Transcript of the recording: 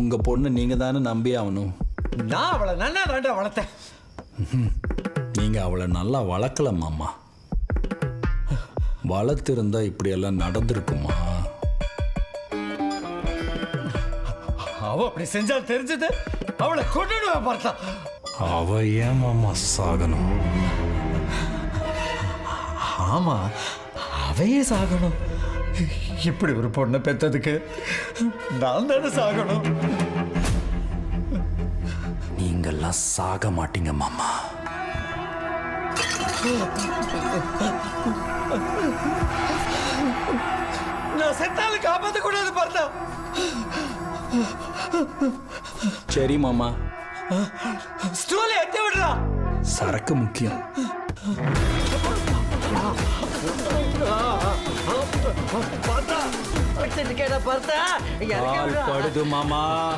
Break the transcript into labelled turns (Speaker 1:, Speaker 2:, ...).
Speaker 1: உங்கள் பொண்ணு நீங்கள் தானே நம்பி ஆகணும்.
Speaker 2: நான் அவளை நல்லா தாண்டா வளர்த்தேன்.
Speaker 1: நீங்கள் அவளை நல்லா வளர்க்கல மாமா. வளர்த்திருந்தா இப்படியெல்லாம் நடந்திருக்குமா?
Speaker 2: அவ அப்படி செஞ்சா தெரிஞ்சது அவளை கொண்டு பார்த்தா.
Speaker 1: அவ ஏன் மாமா சாகணும்?
Speaker 2: ஆமா, அவையே சாகணும். இப்படி ஒரு பொண்ணை பெற்றதுக்கு நான் தானே சாகணும்.
Speaker 1: நீங்கெல்லாம் சாக மாட்டீங்க மாமா.
Speaker 2: நான் செத்தாலும் காப்பாற்ற கூடாது பார்த்தா.
Speaker 1: சரி மாமா,
Speaker 2: ஸ்டூலை எட்டி விடுறா.
Speaker 1: சரக்கு முக்கியம்.
Speaker 2: பார்த்தா பார்த்தா
Speaker 1: படுது மாமா.